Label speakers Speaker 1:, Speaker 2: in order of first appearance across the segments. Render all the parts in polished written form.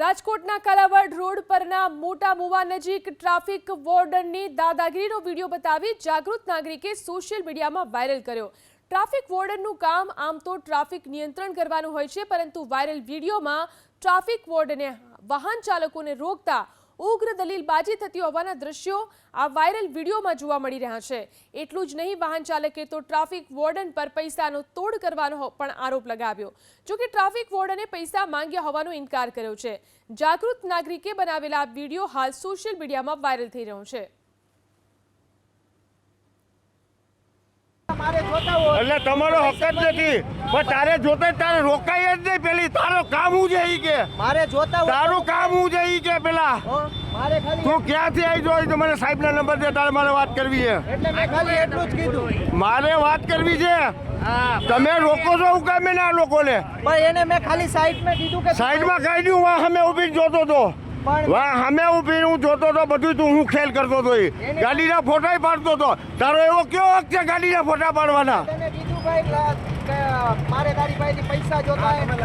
Speaker 1: રાજકોટના કાલાવડ રોડ પરના મોટા મુવા નજીક ટ્રાફિક વોર્ડનની દાદાગીરીનો વિડીયો બતાવી જાગૃત નાગરિકે સોશિયલ મીડિયામાં વાયરલ કર્યો। ટ્રાફિક વોર્ડનનું કામ આમ તો ટ્રાફિક નિયંત્રણ કરવાનું હોય છે, પરંતુ વાયરલ વિડીયોમાં ટ્રાફિક વોર્ડને વાહન ચાલકોને રોકતા ઉગ્ર દલીલબાજી થતી હોવાના દ્રશ્યો આ વાયરલ વિડીયોમાં જોવા મળી રહ્યા છે। એટલું જ નહીં, વાહન ચાલકે તો ટ્રાફિક વોર્ડન પર પૈસાનો તોડ કરવાનો પણ આરોપ લગાવ્યો। જો કે ટ્રાફિક વોર્ડને પૈસા માંગ્યા હોવાનો ઇનકાર કર્યો છે। જાગૃત નાગરિકે બનાવેલા આ વિડીયો હાલ સોશિયલ મીડિયામાં વાયરલ થઈ રહ્યો છે।
Speaker 2: એટલે તમારો હક જ નથી, પણ તારે જોતા તારે રોકાય જ નહીં। પેલી તારો કામ હું છે ઈ કે
Speaker 3: મારે જોતા
Speaker 2: તારું કામ હું છે ઈ કે પેલા
Speaker 3: મારે ખાલી
Speaker 2: તું ક્યાંથી આવી જોઈ તો મને સાહેબના નંબર દે, તારે મારે વાત કરવી છે।
Speaker 3: એટલે મેં ખાલી એટલું જ કીધું,
Speaker 2: મારે વાત કરવી છે। તમે રોકો છો હું કામ ને આ લોકોને?
Speaker 3: પણ એને મેં ખાલી સાઈડમાં કીધું કે
Speaker 2: સાઈડમાં કાઢી દઉં, વાહ અમે ઊભી જોતો તો,
Speaker 3: પણ
Speaker 2: વાહ અમે ઊભી હું જોતો તો, બધું તું હું ખેલ કરતો તો, ગાડીના ફોટા પાડતો તો। તારો એવો કયો હક છે ગાડીના ફોટા પાડવાના?
Speaker 3: તને કીધું ભાઈ કે મારે તારી પાસેથી પૈસા જોતા હે, મેં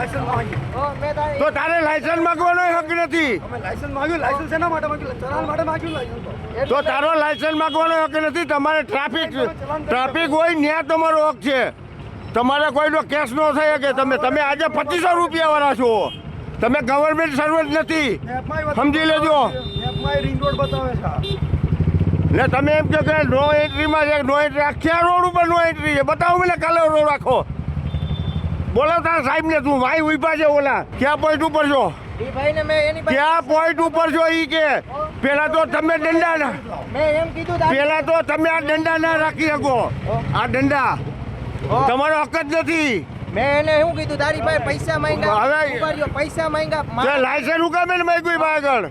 Speaker 3: તારી
Speaker 2: તો તારે લાયસન્સ માંગવાનો હક નથી।
Speaker 3: લાયસન્સ માંગ્યું, લાયસન્સ શેના માટે માંગ્યું? ચલાન માટે માંગ્યું લાયસન્સ।
Speaker 2: તો તારો લાયસન્સ માંગવાનો હક નથી। તમારે ટ્રાફિક હોય ત્યાં તમારો હક છે। તમારે કોઈનો કેસ ન થઈ શકે। તમે આજે 2500 રૂપિયા વાળા છો, તમે ગવર્મેન્ટ સર્વન્ટ નથી, સમજી લેજો।
Speaker 3: રિંગ રોડ બતાવે છે
Speaker 2: ને તમે એમ કહો કે નો એન્ટ્રીમાં છે, નો એન્ટ્રી આખા રોડ ઉપર નો એન્ટ્રી છે। બતાવો મને કાલે રોડ રાખો, બોલો તારા સાહેબને, તું ભાઈ ઉભા છે ઓલા ક્યાં પોઈન્ટ ઉપર છો?
Speaker 3: એ ભાઈને મેં એની પાસે
Speaker 2: ક્યાં પોઈન્ટ ઉપર છો ઈ કે? પેલા તો તમે દંડા ના,
Speaker 3: મેં એમ કીધું
Speaker 2: પેલા તો તમે આ દંડા ના રાખી શકો। આ દંડા તમારો હક જ નથી।
Speaker 3: મેં એને શું કીધું, તારી પાસે પૈસા માંગ્યા,
Speaker 2: હવે-
Speaker 3: ઉભા રહ્યો, પૈસા માંગ્યા,
Speaker 2: લાયસન્સ ઉગામે ને માગ્યું આગળ,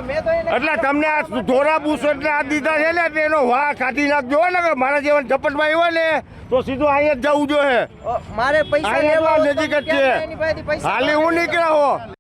Speaker 3: મેં તો એને
Speaker 2: એટલે તમને આ ધોરા બુસ એટલે આ દીધા છે ને, એટલે એનો વાહ કાઢી નાખજો ને, કે મારા જેવા ઝપટમાં આવ્યો ને તો સીધું અહીંયા જ જવું જોઈએ।
Speaker 3: મારે પૈસા
Speaker 2: અહીંયા
Speaker 3: લેવા
Speaker 2: તો
Speaker 3: હોય તો
Speaker 2: નજીક જ
Speaker 3: ક્યાં
Speaker 2: છે।
Speaker 3: એની પાસેથી પૈસા
Speaker 2: હાલી હું નીકળ્યા હો।